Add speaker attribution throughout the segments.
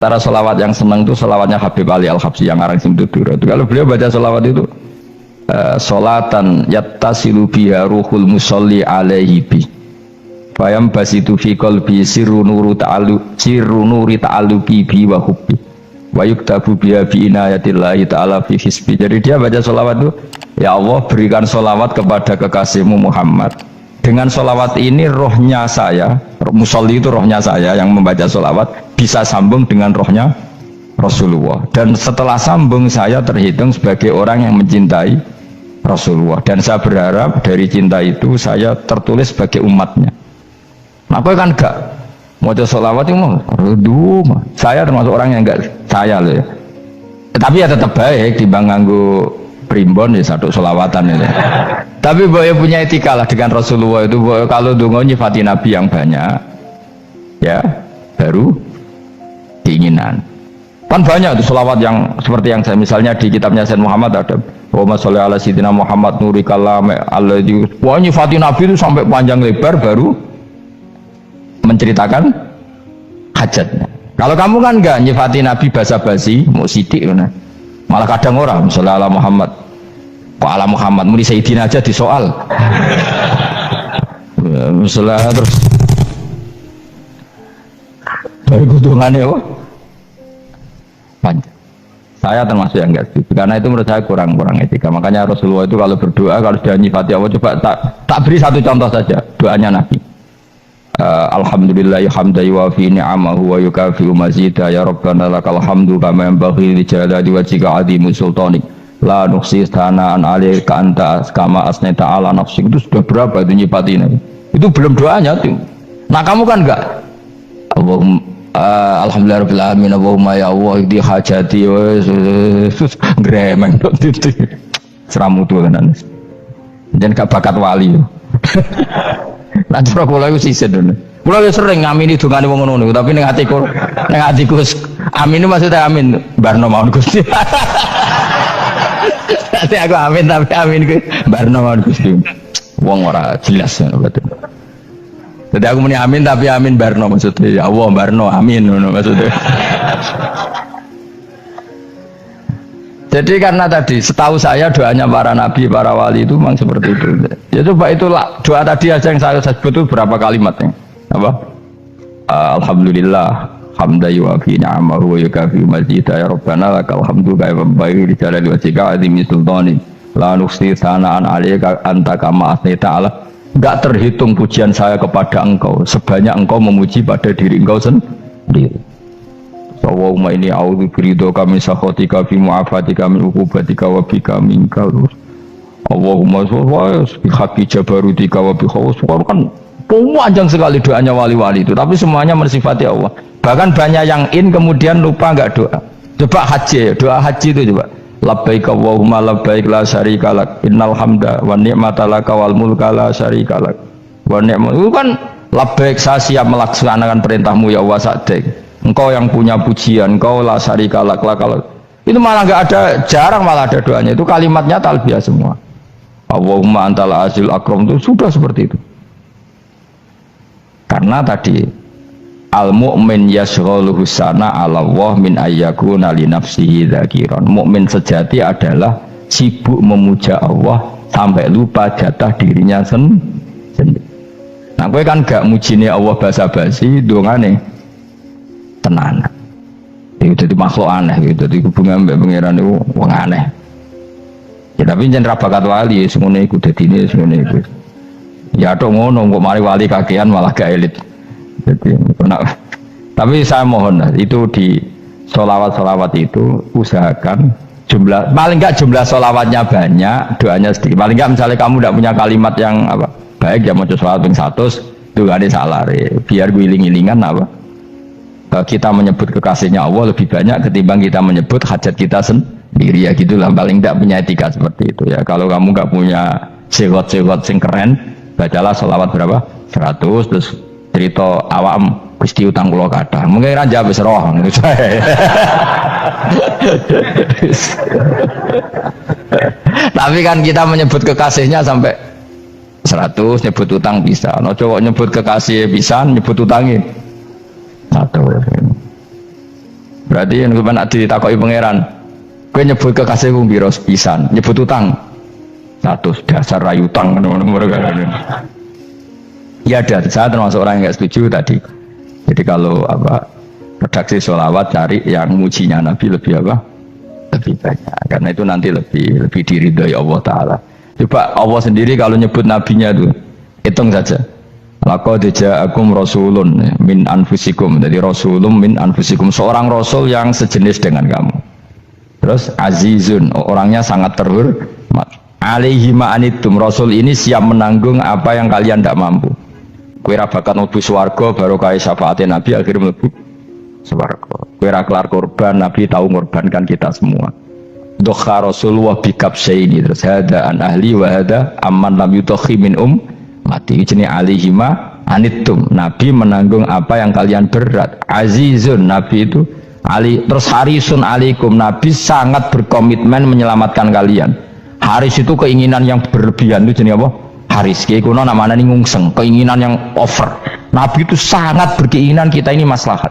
Speaker 1: Antara sholawat yang senang itu sholawatnya Habib Ali Al-Habsyi yang ngarang Simtudur. Kalau beliau baca sholawat itu sholatan yattasilu biha ruhul musolli alaihi bi fayam basitu fi qalbi sirru nuri ta'alluqi bi wa hubbi wa yuktabu biha bi inayatillahi ta'ala fi hisbi. Jadi dia baca sholawat itu, ya Allah berikan sholawat kepada kekasihmu Muhammad. Dengan sholawat ini rohnya saya, musolli itu rohnya saya yang membaca sholawat, bisa sambung dengan rohnya Rasulullah. Dan setelah sambung saya terhitung sebagai orang yang mencintai Rasulullah. Dan saya berharap dari cinta itu saya tertulis sebagai umatnya. Nah, aku kan enggak mau sholawat itu mah. Saya termasuk orang yang enggak saya loh ya. Tapi ya tetap baik dibanding nganggo primbon ya satu sholawatan ya. Tapi boleh punya etika lah dengan Rasulullah itu. Kalau dongo nyifati Nabi yang banyak ya baru keinginan. Kan banyak tuh sholawat yang seperti yang saya misalnya di kitabnya Sayyid Muhammad ada Allahumma sholli ala sayyidina Muhammad nuri kalam alladzi. Wah nyifati Nabi itu sampai panjang lebar baru menceritakan hajatnya. Kalau kamu kan enggak nyifati Nabi basa-basi mau sidik kan. Malah kadang orang sholli ala Muhammad kok ala Muhammad muni sayyidina aja disoal. Misalnya terus dari kutungannya panjang. Saya termasuk yang enggak setuju karena itu menurut saya kurang etika. Makanya Rasulullah itu kalau berdoa kalau sudah nyifati Allah, coba tak beri satu contoh saja doanya Nabi. Alhamdulillahi hamdan yuwafi ni'amahu wa yukafi'u mazidah ya rabbana lakal hamdu kama yanbaghi li jalali wajhika 'azimi sultanik la nuhsi thana'an 'alaika anta kama asnaita 'ala nafsik. Itu sudah berapa itu nyifati Nabi? Itu belum doanya tuh. Nah kamu kan enggak Allahumma alhamdulillahirabbil alamin Allahumma ya Allah di hajati sus gremeng itu seramu tuh kan dan gak bakat wali nanti kula iku sisen dene kula wis sering ngamini dongane wong ngono tapi ning atiku amin maksudnya amin barno mawon Gusti nanti aku amin tapi amin ku barno mawon Gusti wong ora jelas betul. Jadi aku muni amin tapi amin barno maksudnya ya Allah barno amin maksudnya. Jadi karena tadi setahu saya doanya para nabi, para wali itu memang seperti itu. Ya coba itulah doa tadi aja yang saya sebut itu berapa kalimatnya? Apa? Alhamdulillah hamdan yuwafi ni'amahu wa yukafi'u mazidah ya rabbana lakal hamdu kama yanbaghi li jalali wajhika 'azimi sultanik la nuhsi thana'an 'alaika anta kama asnaita 'ala. Enggak terhitung pujian saya kepada engkau sebanyak engkau memuji pada diri engkau sendiri. Allahumma inni a'udzu biridhoka min sakhatika fi mu'afatika min uqubatika wa bika minka. Allahumma sholli bi haqqi jabarutika wa bi khawfika. Kan panjang sekali doanya wali-wali itu, tapi semuanya mensifati Allah. Bahkan banyak yang kemudian lupa enggak doa. Coba haji, doa haji itu coba. Labbaik Allahumma labbaik la syarika lak innal hamda wa ni'mata laka wal mulka la syarika lak wa ni'mat. Itu kan labbaik saya siap melaksanakan perintahmu ya Allah sa'dik. Engkau yang punya pujian, engkau la syarika lak lakal. Itu malah enggak ada, jarang malah ada doanya. Itu kalimatnya talbiyah semua. Allahumma antal azil akram itu sudah seperti itu. Karena tadi al-mu'min yashghaluhu sana 'ala Allah min ayyakuna li nafsihi dzakiran. Mukmin sejati adalah sibuk memuja Allah sampai lupa jatah dirinya sendiri. Nah, kowe kan gak mujine Allah basa-basi, dongane tenan. Itu jadi makhluk aneh gitu. Jadi hubungan mbek pangeran itu wong aneh. Ya tapi jen ra bakat wali semono iku dadine semono iku. Ya tok ngono kok mari wali kakean malah gak elit. Jadi, tapi saya mohon itu di sholawat itu usahakan jumlah paling enggak jumlah sholawatnya banyak, doanya sedikit. Paling enggak misalnya kamu tidak punya kalimat yang apa baik ya mau sholawat ping 100 itu gak ada salah biar guling-gilingan apa kita menyebut kekasihnya Allah lebih banyak ketimbang kita menyebut hajat kita sendiri ya gitulah. Paling enggak punya etika seperti itu ya. Kalau kamu enggak punya segot-segot sing keren, bacalah sholawat berapa 100 terus cerita awam Gusti utang kula kathah. Mungkin ra jawab wis roh ngono sae. Tapi kan kita menyebut kekasihnya sampai 100, nyebut utang bisa. No cowok nyebut kekasih bisa, nyebut utangnya 1. Berarti yang sampean ditakoki pangeran, kowe nyebut kekasihku piro pisan, nyebut utang 100 dasar rayu utang ngono-ngono. Ya ada, saya termasuk orang yang nggak setuju tadi. Jadi kalau redaksi sholawat cari yang mujinya Nabi lebih lebih banyak, karena itu nanti lebih diridhoi Allah Taala. Coba Allah sendiri kalau nyebut nabinya itu hitung saja. Laqad ja'akum rasulun min anfusikum. Jadi rasulun min anfusikum, seorang rasul yang sejenis dengan kamu. Terus azizun, orangnya sangat terhormat. Alaihi ma'anitum, rasul ini siap menanggung apa yang kalian tidak mampu. Kowe ra bakat mlebu swarga baru kaya syafaate Nabi akhirnya mlebu swarga. Kowe ra kelar korban, Nabi tahu mengorbankan kita semua. Dokha Rasulullah bikab ini terus hada an ahli wa hada amman lam yutokhi min mati jenis alihima anittum, Nabi menanggung apa yang kalian berat. Azizun, Nabi itu ali, terus harisun alikum, Nabi sangat berkomitmen menyelamatkan kalian. Haris itu keinginan yang berlebihan, itu jenis apa? Haris, kayak kuno namanya nih ngungseng, keinginan yang over. Nabi itu sangat berkeinginan kita ini maslahat.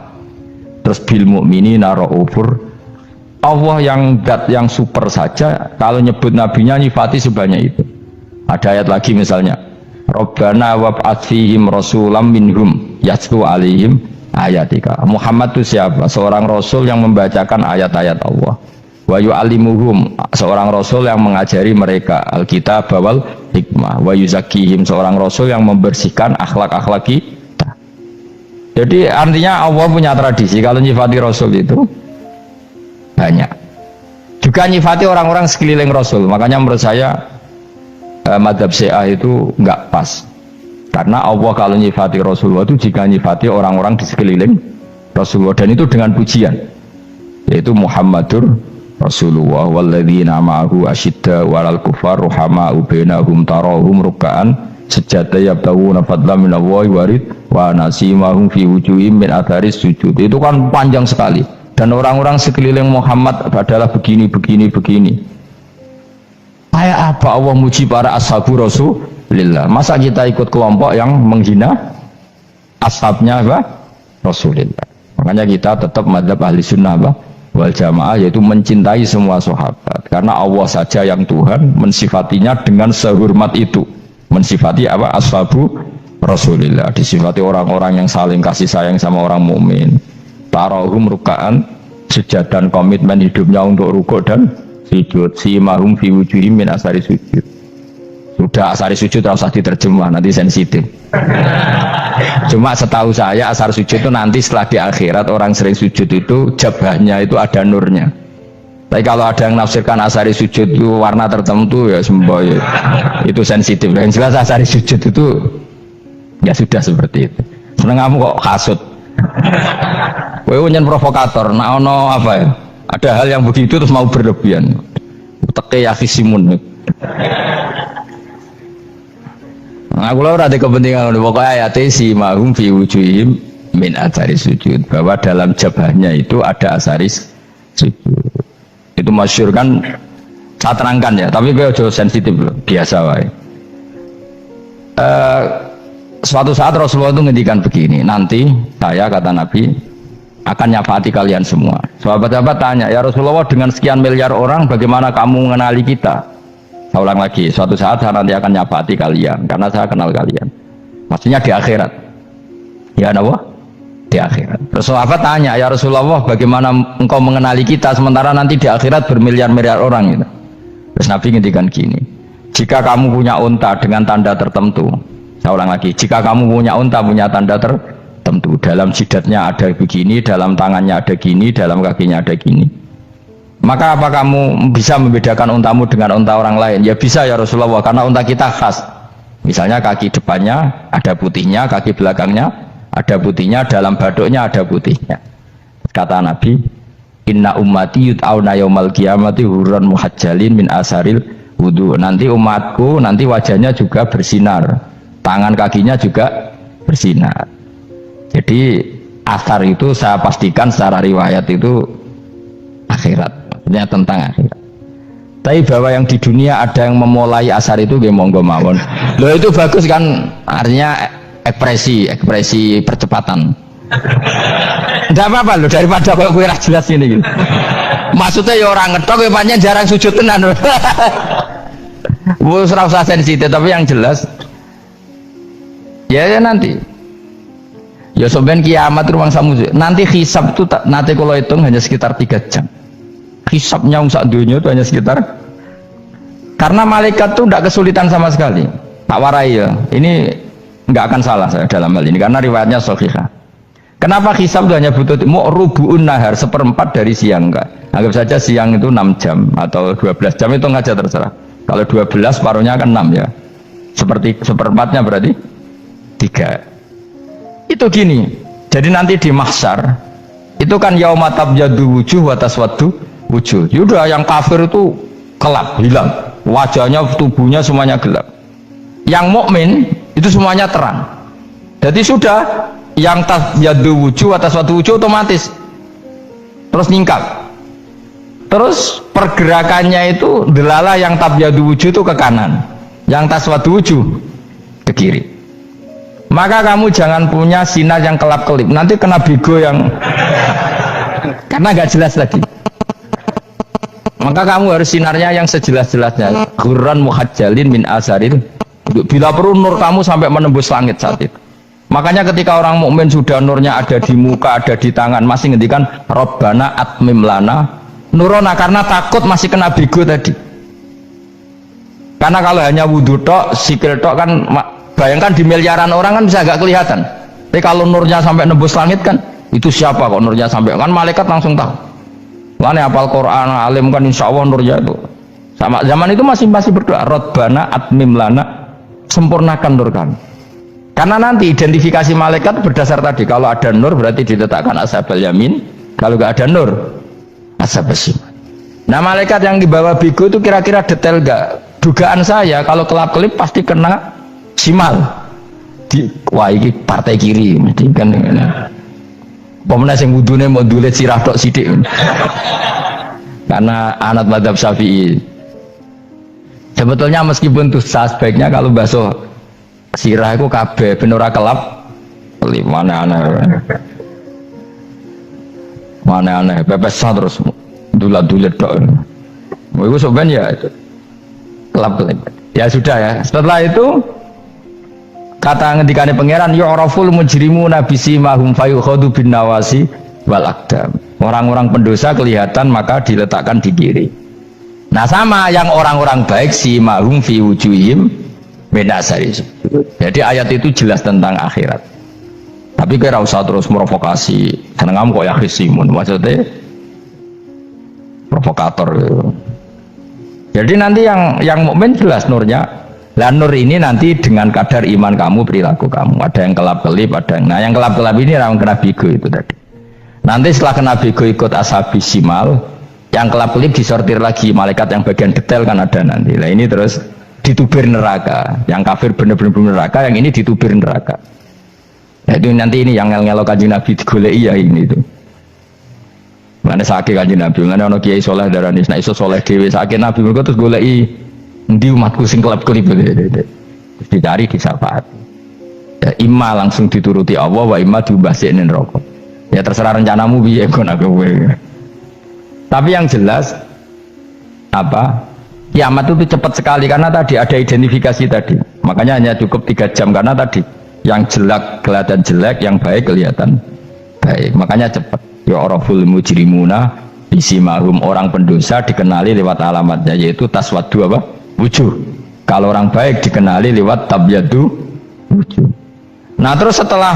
Speaker 1: Terus bil mu'minina raufur, Allah yang super saja kalau nyebut nabinya nyifati sebanyak itu. Ada ayat lagi misalnya, Rabbana wab'ats fihim rasulam minhum yatlu alaihim ayatika. Muhammad itu siapa? Seorang rasul yang membacakan ayat-ayat Allah. Wa yu'allimuhum, seorang rasul yang mengajari mereka alkitab wal hikmah. Wa yuzakkihim, seorang rasul yang membersihkan akhlak-akhlak kita. Jadi artinya Allah punya tradisi kalau nyifati rasul itu banyak. Juga nyifati orang-orang sekeliling rasul. Makanya menurut saya madhab Syiah itu enggak pas, karena Allah kalau nyifati Rasulullah itu jika nyifati orang-orang di sekeliling Rasulullah, dan itu dengan pujian, yaitu Muhammadur Rasulullah walladzina ma'ahu asyidda walal kufar ruhama'u bainahum tarahum ruk'an sujada yabtaguna fadlan minallahi warid wa nasimahum fi wujuhim min atharis sujud. Itu kan panjang sekali, dan orang-orang sekeliling Muhammad adalah begini. Kayak apa Allah muji para ashabu Rasulillah? Masa kita ikut kelompok yang menghina ashabnya Rasulillah? Makanya kita tetap madzhab ahli sunnah wal jamaah, yaitu mencintai semua sahabat, karena Allah saja yang Tuhan mensifatinya dengan sehormat itu. Mensifati ashabu Rasulillah, disifati orang-orang yang saling kasih sayang sama orang mukmin. Tarahum ruk'an, sujud dan komitmen hidupnya untuk rukuk dan sujud. Simahum fi wujuhim min asari sujud. Sudah asari sujud tidak usah diterjemah, nanti sensitif. Cuma setahu saya asar sujud itu nanti setelah di akhirat orang sering sujud itu jabahnya itu ada nurnya. Tapi kalau ada yang nafsirkan asari sujud itu warna tertentu ya semboy, itu sensitif. Yang jelas asari sujud itu ya sudah seperti itu. Seneng kamu kok kasut. Kowe nyen provokator, nah ono apa ya? Ada hal yang begitu terus mau berlebihan. Teke ya kisimun. Nah, kalau ada kepentingan, pokoknya ayat si mahum fi wujuhim min athari sujud, bahwa dalam jabahnya itu ada asaris sujud. Itu masyhur kan, saya terangkan ya, tapi gue jauh sensitif loh, biasa wae. Suatu saat Rasulullah itu ngendikan begini, nanti saya kata Nabi akan nyafaati kalian semua. Sahabat-sahabat tanya, ya Rasulullah dengan sekian miliar orang bagaimana kamu mengenali kita? Saya ulang lagi, suatu saat saya nanti akan nyafaati kalian karena saya kenal kalian. Maksudnya di akhirat. Ya Allah, di akhirat. Terus sahabat tanya, ya Rasulullah bagaimana engkau mengenali kita sementara nanti di akhirat bermiliar-miliar orang gitu. Terus Nabi ngendikan gini, jika kamu punya unta dengan tanda tertentu, saya ulang lagi, jika kamu punya unta punya tanda tertentu, dalam jidatnya ada begini, dalam tangannya ada gini, dalam kakinya ada gini, maka apa kamu bisa membedakan untamu dengan unta orang lain? Ya bisa ya Rasulullah, karena unta kita khas. Misalnya kaki depannya ada putihnya, kaki belakangnya ada putihnya, dalam baduknya ada putihnya. Kata Nabi, inna ummati yud'auna yaumal qiyamati hurran muhajjalin min asaril wudu. Nanti umatku nanti wajahnya juga bersinar, tangan kakinya juga bersinar. Jadi asar itu saya pastikan secara riwayat itu akhirat, maksudnya tentang akhirat. Tapi bahwa yang di dunia ada yang memulai asar itu ya monggo mawon. Loh itu bagus kan, artinya ekspresi percepatan. Ndak apa-apa lho daripada kok kowe ora jelas ini gitu. Maksudnya ya orang ngetok ya panjang jarang sujud tenan. Wes ora usah sensitif tapi yang jelas ya nanti. Ya sampean kiamat ruang samu. Nanti hisab itu nanti kalau hitung hanya sekitar 3 jam. Hisabnya sak dunia itu hanya sekitar karena malaikat tuh tidak kesulitan sama sekali. Pak Warai ya, ini nggak akan salah saya dalam hal ini karena riwayatnya sahihah. Kenapa hisab itu hanya butuh rubu'un nahar, 1/4 dari siang enggak? Anggap saja siang itu 6 jam atau 12 jam itu aja terserah. Kalau 12 paruhnya kan 6 ya. Seperti 1/4-nya berarti 3. Itu gini. Jadi nanti di mahsyar itu kan yauma tabyaddu wujuh wa taswaddu wujuh. Yaudah yang kafir itu kelap, hilang. Wajahnya, tubuhnya semuanya gelap. Yang mukmin itu semuanya terang. Jadi sudah yang tabyaddu wujuh wa taswaddu wujuh otomatis terus nyingkap. Terus pergerakannya itu delalah yang tabyaddu wujuh itu ke kanan, yang taswaddu wujuh ke kiri. Maka kamu jangan punya sinar yang kelap-kelip, nanti kena bigo yang karena nggak jelas lagi. Maka kamu harus sinarnya yang sejelas-jelasnya. Ghurran muhajjalin min asarin. Bila perlu nur kamu sampai menembus langit saat itu. Makanya ketika orang mukmin sudah nurnya ada di muka, ada di tangan, masih ngendikan Rabbana atmim lana nurona karena takut masih kena bigo tadi. Karena kalau hanya wudhu tok, sikil tok kan bayangkan di miliaran orang kan bisa agak kelihatan. Tapi kalau nurnya sampai nembus langit kan itu siapa kok nurnya sampai kan malaikat langsung tahu. Lane hafal Quran alim kan insya Allah nurnya itu. Sama zaman itu masih berdoa Rabbana atmim lana sempurnakan nur kami. Karena nanti identifikasi malaikat berdasar tadi kalau ada nur berarti diletakkan ashabal yamin, kalau nggak ada nur ashabal shimal. Nah malaikat yang dibawa bigo itu kira-kira detail nggak? Dugaan saya kalau kelap-kelip pasti kena simal. Wah ini partai kiri mesti kan. Pemenang yang wudhunya mau dulet sirah tok sidik. Karena anak madhab Syafi'i. Sebetulnya meskipun tuh sebaiknya kalau basuh sirah itu kabeh ben ora kelap. Mana aneh pepesan terus dulat-dulet tok. Itu sebenarnya ya kelap-kelip. Ya sudah ya. Setelah itu kata ngendikane pangeran yu'raful mujrimuna bisimahum fayukhadu bin nawasi wal aqdam. Orang-orang pendosa kelihatan maka diletakkan di kiri. Nah sama yang orang-orang baik simahum fi wujuhim min asari. Jadi ayat itu jelas tentang akhirat. Tapi kira usah terus provokasi. Seneng kok ya khisimun maksudnya provokator gitu. Jadi nanti yang mukmin jelas nurnya. Lah nur ini nanti dengan kadar iman kamu, perilaku kamu. Ada yang kelap-kelip, ada yang. Nah, yang kelap-kelip ini orang kena bigo itu tadi. Nanti setelah kena bigo ikut ashabi simal, yang kelap-kelip disortir lagi malaikat yang bagian detail kan ada nanti. Nah, ini terus ditubir neraka. Yang kafir benar-benar neraka, yang ini ditubir neraka. Nah, itu nanti ini yang ngel-ngelo kanjeng Nabi digoleki ya ini itu. Mana sakit kanjeng Nabi, mana ono kiai soleh darani, nah iso soleh dhewe sakit Nabi mergo terus goleki di umatku sing kelap-kelip terus dicari disyafaat ya imma langsung dituruti Allah wa imma diubahsinin neraka ya terserah rencanamu piye kon aku. Tapi yang jelas apa kiamat itu cepat sekali karena tadi ada identifikasi tadi makanya hanya cukup 3 jam karena tadi yang jelek kelihatan jelek yang baik kelihatan baik makanya cepat ya araful mujrimuna bisimahum orang pendosa dikenali lewat alamatnya yaitu taswaddu apa wujuh. Kalau orang baik dikenali lewat tabyaddu wujuh. Nah terus setelah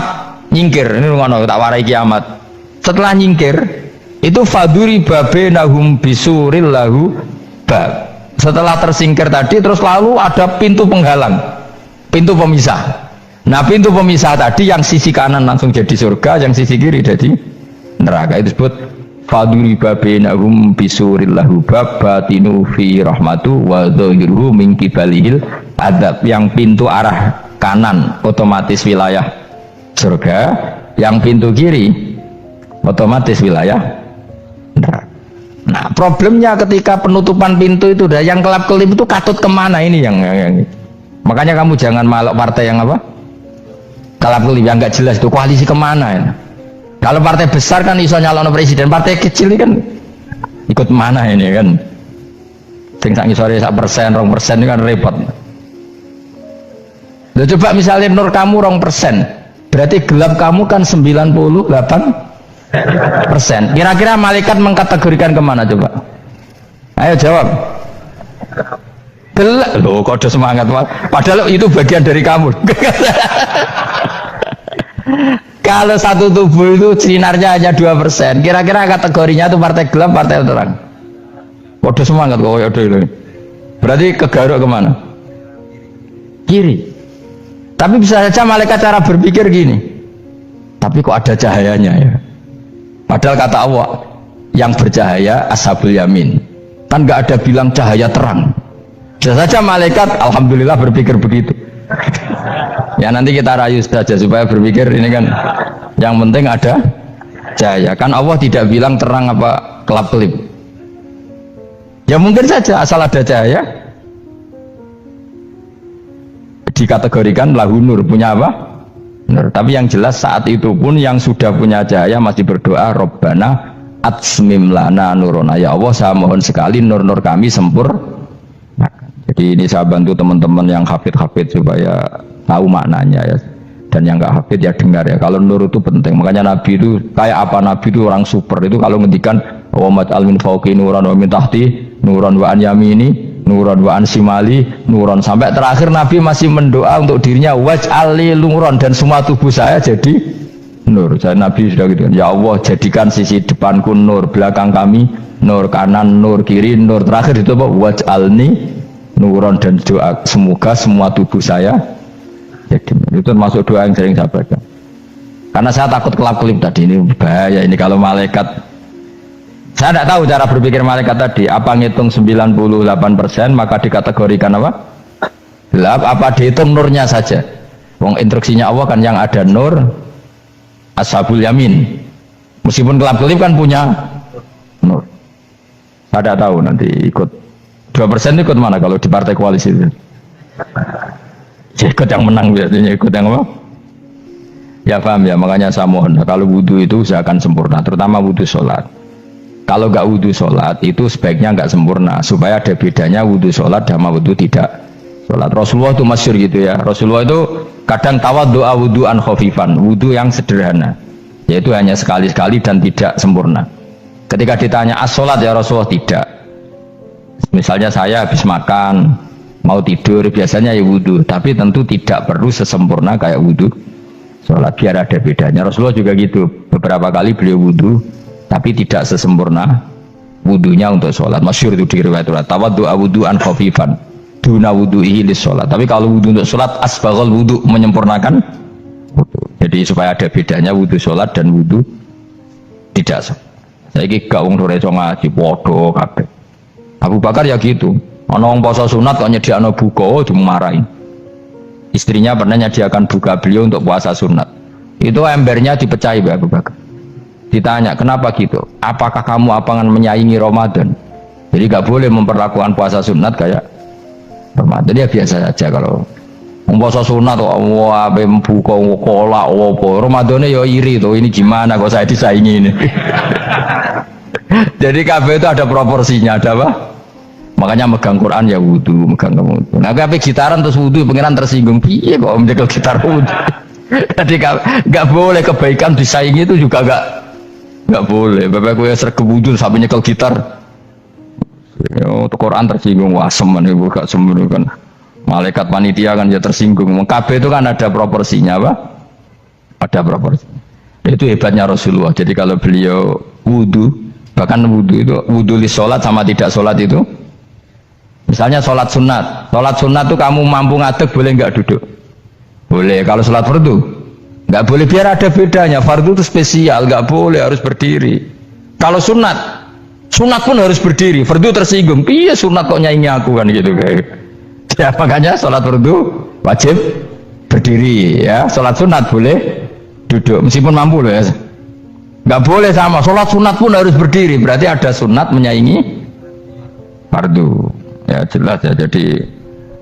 Speaker 1: nyingkir ini ngono tak warai kiamat. Setelah nyingkir itu faduri babenahum bisuril lahu bab. Setelah tersingkir tadi terus lalu ada pintu penghalang, pintu pemisah. Nah pintu pemisah tadi yang sisi kanan langsung jadi surga, yang sisi kiri jadi neraka. Itu disebut faduri babenahum bisurillahu bab batinu fi rahmatu wa dhahiruhu min kibalihil adab. Yang pintu arah kanan otomatis wilayah surga, yang pintu kiri otomatis wilayah neraka. Nah problemnya ketika penutupan pintu itu yang kelap-kelip itu katut kemana ini yang makanya kamu jangan malok partai yang apa kelap-kelip yang nggak jelas itu koalisi kemana ya. Kalau partai besar kan iso nyalon presiden, partai kecil ini kan ikut mana ini kan? Sing sak ngisore 1%, 2% ini kan repot. Loh, coba misalnya nur kamu 2%, berarti gelap kamu kan 98%. Kira-kira malaikat mengkategorikan kemana coba? Ayo jawab. Gelap. Loh, kode semangat. Padahal itu bagian dari kamu. Kalau satu tubuh itu sinarnya hanya 2%, kira-kira kategorinya itu partai gelap, partai terang. Waduh semangat kok ya ini. Berarti kegaruk kemana? Kiri. Tapi bisa saja malaikat cara berpikir gini. Tapi kok ada cahayanya ya? Padahal kata Allah, yang bercahaya ashabul yamin. Kan nggak ada bilang cahaya terang. Bisa saja malaikat, alhamdulillah berpikir begitu. Ya nanti kita rayu saja supaya berpikir ini kan yang penting ada cahaya. Kan Allah tidak bilang terang apa kelap-kelip. Ya mungkin saja asal ada cahaya dikategorikan lahu nur, punya apa? Nur. Tapi yang jelas saat itu pun yang sudah punya cahaya masih berdoa Rabbana atsmim lana nurona, ya Allah saya mohon sekali nur-nur kami sempurna. Jadi ini saya bantu teman-teman yang hafid-hafid supaya tahu maknanya ya, dan yang nggak hafid ya dengar ya. Kalau nur itu penting, makanya Nabi itu kayak apa? Nabi itu orang super itu kalau ngendikan wa maj'al min fawqi nuran wa min tahti nuran wa an yamini nuran wa an simali nuran, sampai terakhir Nabi masih mendoa untuk dirinya waj'al li nuran, dan semua tubuh saya jadi nur. Saya Nabi sudah gitu, ya Allah jadikan sisi depanku nur, belakang kami nur, kanan nur, kiri nur, terakhir itu apa? Waj'alni nuron, dan doa semoga semua tubuh saya jadi itu termasuk doa yang sering saya baca. Karena saya takut kelap-kelip tadi, ini bahaya ini kalau malaikat. Saya tidak tahu cara berpikir malaikat tadi, apa ngitung 98% maka dikategorikan apa? Gelap, apa dihitung nurnya saja? Wong instruksinya Allah kan yang ada nur ashabul yamin. Meskipun kelap-kelip kan punya nur. Saya tidak tahu nanti ikut 2% ikut mana kalau di partai koalisi itu? Ya, ikut yang menang biasanya, ikut yang apa? Ya paham ya, makanya saya mohon kalau wudhu itu usahakan sempurna, terutama wudhu sholat. Kalau nggak wudhu sholat itu sebaiknya nggak sempurna, supaya ada bedanya wudhu sholat sama wudhu tidak sholat. Rasulullah itu masyhur gitu ya, Rasulullah itu kadang tawaddu'a wudhu'an khafifan, wudhu yang sederhana, yaitu hanya sekali-sekali dan tidak sempurna. Ketika ditanya as-sholat ya Rasulullah, tidak. Misalnya saya habis makan mau tidur biasanya ya wudhu, tapi tentu tidak perlu sesempurna kayak wudhu sholat, biar ada bedanya. Rasulullah juga gitu, beberapa kali beliau wudhu tapi tidak sesempurna wudhunya untuk sholat. Masyhur itu di riwayat tawaddu'a wudhu'an khafifan duna wudhu'ihi lis sholat. Tapi kalau wudhu untuk sholat asbaghal wudhu, menyempurnakan wudhu. Jadi supaya ada bedanya wudhu sholat dan wudhu tidak sholat. Saya gak wong sore ngaji podo kabeh. Abu Bakar ya gitu, ana wong poso sunat kok nyediakno buka, dimarahin. Istrinya pernah nyediakan buka beliau untuk puasa sunat. Itu embernya dipecahi Abu Bakar. Ditanya, kenapa gitu? Apakah kamu akan menyaingi Ramadan? Jadi gak boleh memperlakukan puasa sunat kayak Ramadan. Ya biasa saja kalau puasa sunat kok wah buka kolak apa. Ramadannya ya iri tuh, ini gimana kok saya disaingi ini. Jadi kabeh itu ada proporsinya, ada apa? Makanya megang Quran ya wudhu, megang wudhu. Nah kabeh gitaran terus wudhu, pengiran tersinggung. Piye kok menjegal gitar wudhu? Jadi nggak boleh kebaikan disaingi itu juga nggak boleh. Bapak gue sergap wudhu sampai nyekel gitar. Untuk Quran tersinggung, wah semen ibu gak semen kan. Malaikat panitia kan ya tersinggung. Kabeh itu kan ada proporsinya, apa? Ada proporsi. Itu hebatnya Rasulullah. Jadi kalau beliau wudhu, bahkan wudhu itu wudhu li sholat sama tidak sholat itu, misalnya sholat sunat itu kamu mampu ngadeg boleh nggak duduk? Boleh. Kalau sholat fardu nggak boleh, biar ada bedanya. Fardu itu spesial, nggak boleh, harus berdiri. Kalau sunat pun harus berdiri. Fardu tersinggung, iya sunat kok nyaingi aku kan gitu kayak. Ya makanya sholat fardu wajib berdiri ya, sholat sunat boleh duduk meskipun mampu loh ya. Nggak boleh sama, sholat sunat pun harus berdiri, berarti ada sunat menyaingi fardu. Ya jelas ya, jadi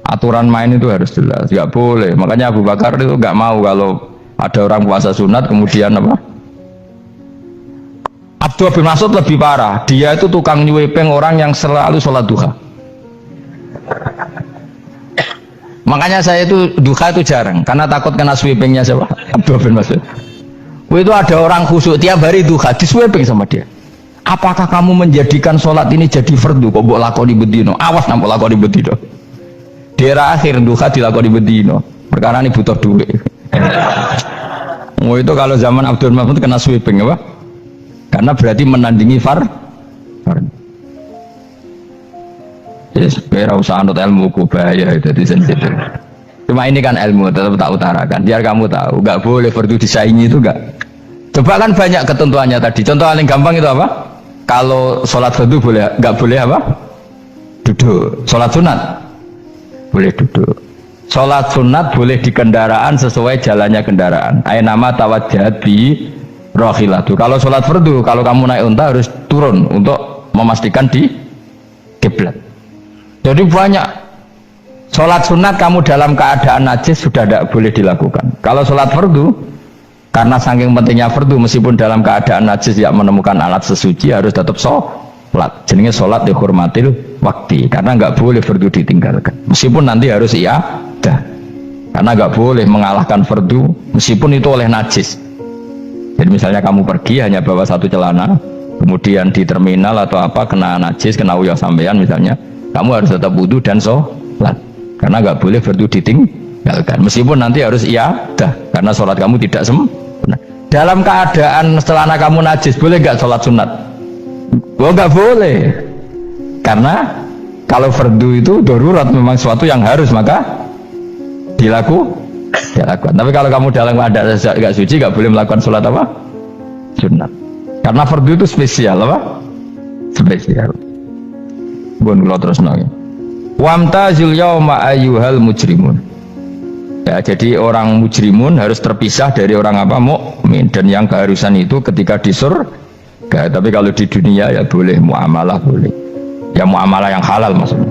Speaker 1: aturan main itu harus jelas, nggak boleh. Makanya Abu Bakar itu nggak mau kalau ada orang puasa sunat kemudian apa? Abdullah bin Mas'ud lebih parah. Dia itu tukang nyuwepeng orang yang selalu sholat duha. Makanya saya itu duha itu jarang, karena takut kena sweepingnya siapa? Abdullah bin Mas'ud. Itu ada orang khusyuk tiap hari duha, di sweeping sama dia. Apakah kamu menjadikan sholat ini jadi fardu? Kok mbok lakoni bedino? Awas nampak lakoni bedino. Di era akhir duha dilakoni bedino. Perkara ini butuh duit. Itu kalau zaman Abdul Mas'ud kena sweeping apa? Karena berarti menandingi fardu. Yes, biar usah anut ilmu ku bahaya itu di sensitif. Cuma ini kan ilmu tetap tak utarakan. Biar kamu tahu, nggak boleh fardu disaingi itu nggak. Coba kan banyak ketentuannya tadi. Contoh paling gampang itu apa? Kalau sholat fardu boleh, nggak boleh apa? Duduk. Sholat sunat boleh duduk. Sholat sunat boleh di kendaraan sesuai jalannya kendaraan. Ainama tawajjahat bi rohilatu. Kalau sholat fardu, kalau kamu naik unta harus turun untuk memastikan di kiblat. Jadi banyak sholat sunat kamu dalam keadaan najis sudah tidak boleh dilakukan. Kalau sholat fardu, karena saking pentingnya fardu, meskipun dalam keadaan najis tidak menemukan alat sesuci harus tetap sholat. Jadinya sholat dihormatil waktu, karena nggak boleh fardu ditinggalkan. Meskipun nanti harus iadah, karena nggak boleh mengalahkan fardu meskipun itu oleh najis. Jadi misalnya kamu pergi hanya bawa satu celana, kemudian di terminal atau apa kena najis, kena uyah sampean misalnya, kamu harus tetap wudu dan sholat, karena nggak boleh fardu ditinggalkan meskipun nanti harus iadah, karena sholat kamu tidak sempurna. Dalam keadaan celana kamu najis boleh nggak sholat sunat? Oh nggak boleh, karena kalau fardu itu darurat, memang suatu yang harus maka dilakukan. Tapi kalau kamu dalam keadaan nggak suci nggak boleh melakukan sholat apa? Sunat, karena fardu itu spesial apa? Spesial. Bon kula terusno ya. Wamtazil yauma ayyuhal mujrimun. Ya, jadi orang mujrimun harus terpisah dari orang apa? Mukmin. Dan yang keharusan itu ketika di surga. Tapi kalau di dunia ya boleh muamalah boleh. Ya muamalah yang halal maksudnya.